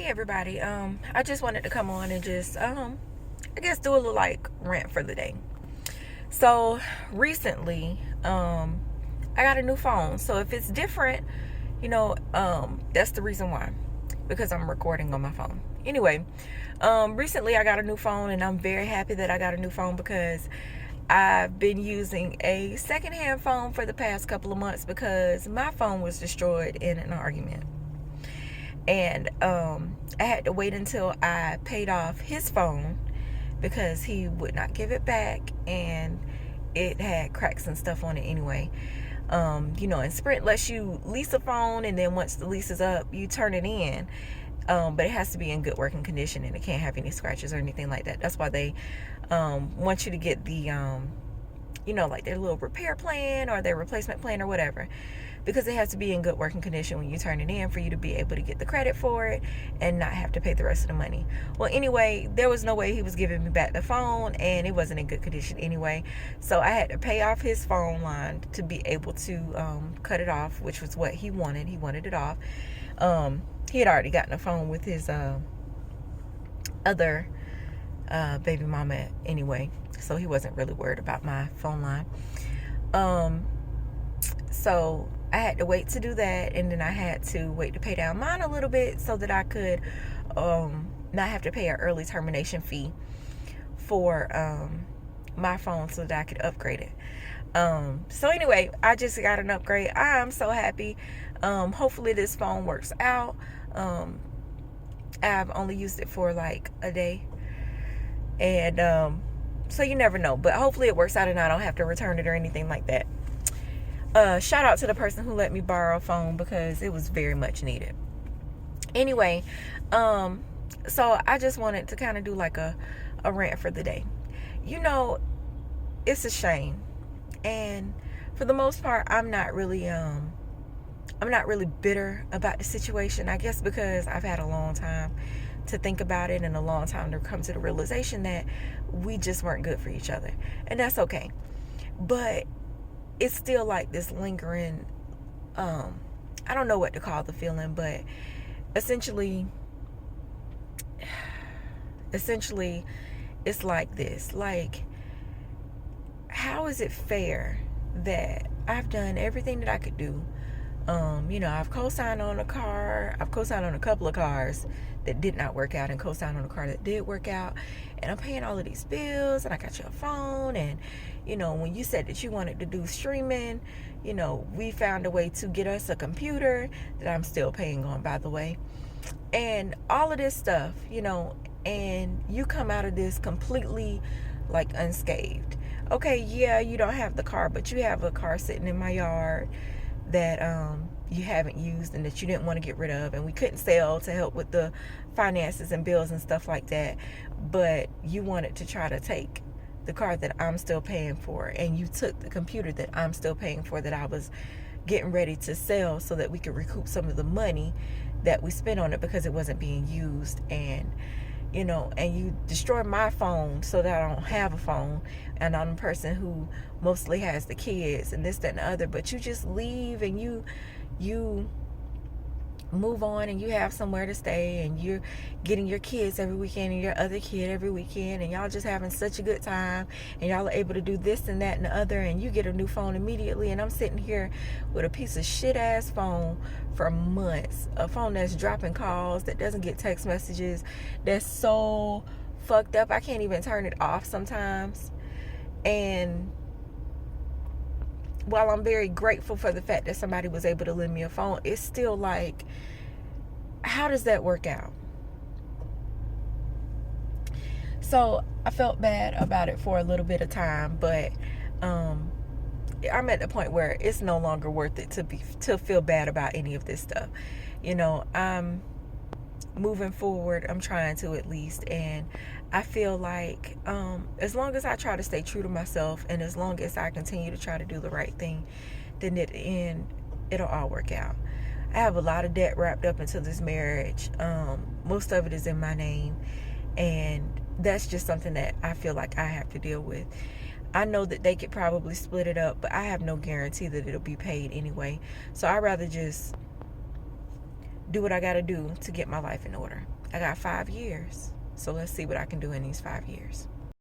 everybody. I just wanted to come on and just I guess do a little like rant for the day. So recently, I got a new phone. So if it's different, that's the reason why. Because I'm recording on my phone. Anyway, recently I got a new phone and I'm very happy that I got a new phone because I've been using a secondhand phone for the past couple of months because my phone was destroyed in an argument. And I had to wait until I paid off his phone because he would not give it back, and it had cracks and stuff on it anyway. And Sprint lets you lease a phone, and then once the lease is up, you turn it in. But it has to be in good working condition, and it can't have any scratches or anything like that. That's why they want you to get the, like their little repair plan or their replacement plan or whatever, because it has to be in good working condition when you turn it in for you to be able to get the credit for it and not have to pay the rest of the money. Well, anyway, there was no way he was giving me back the phone, and it wasn't in good condition anyway. So I had to pay off his phone line to be able to cut it off, which was what he wanted. He wanted it off. He had already gotten a phone with his other baby mama anyway, so he wasn't really worried about my phone line. So I had to wait to do that, and then I had to wait to pay down mine a little bit so that I could not have to pay an early termination fee for my phone so that I could upgrade it. So anyway, I just got an upgrade. I'm so happy. Hopefully this phone works out. I've only used it for like a day, and so you never know, but hopefully it works out and I don't have to return it or anything like that. Shout out to the person who let me borrow a phone because it was very much needed. Anyway, so I just wanted to kind of do like a rant for the day. It's a shame, and for the most part I'm not really bitter about the situation, I guess, because I've had a long time to think about it and a long time to come to the realization that we just weren't good for each other, and that's okay. But it's still like this lingering, I don't know what to call the feeling, but essentially it's like this. Like, how is it fair that I've done everything that I could do? I've co-signed on a car. I've co-signed on a couple of cars that did not work out and co-signed on a car that did work out. And I'm paying all of these bills, and I got you a phone. And, when you said that you wanted to do streaming, we found a way to get us a computer that I'm still paying on, by the way. And all of this stuff, and you come out of this completely like unscathed. Okay, yeah, you don't have the car, but you have a car sitting in my yard that you haven't used and that you didn't want to get rid of, and we couldn't sell to help with the finances and bills and stuff like that, but you wanted to try to take the car that I'm still paying for, and you took the computer that I'm still paying for that I was getting ready to sell so that we could recoup some of the money that we spent on it because it wasn't being used. And and you destroy my phone so that I don't have a phone, and I'm the person who mostly has the kids and this, that, and the other, but you just leave and you move on, and you have somewhere to stay, and you're getting your kids every weekend and your other kid every weekend, and y'all just having such a good time, and y'all are able to do this and that and the other, and you get a new phone immediately, and I'm sitting here with a piece of shit ass phone for months, a phone that's dropping calls, that doesn't get text messages, that's so fucked up I can't even turn it off sometimes. And while I'm very grateful for the fact that somebody was able to lend me a phone, it's still like, how does that work out? So I felt bad about it for a little bit of time, but I'm at the point where it's no longer worth it to feel bad about any of this stuff. I'm moving forward. I'm trying to, at least, and I feel like as long as I try to stay true to myself, and as long as I continue to try to do the right thing, then at the end it'll all work out. I have a lot of debt wrapped up into this marriage. Most of it is in my name, and that's just something that I feel like I have to deal with. I know that they could probably split it up, but I have no guarantee that it'll be paid anyway. So I'd rather just do what I got to do to get my life in order. I got 5 years. So let's see what I can do in these 5 years.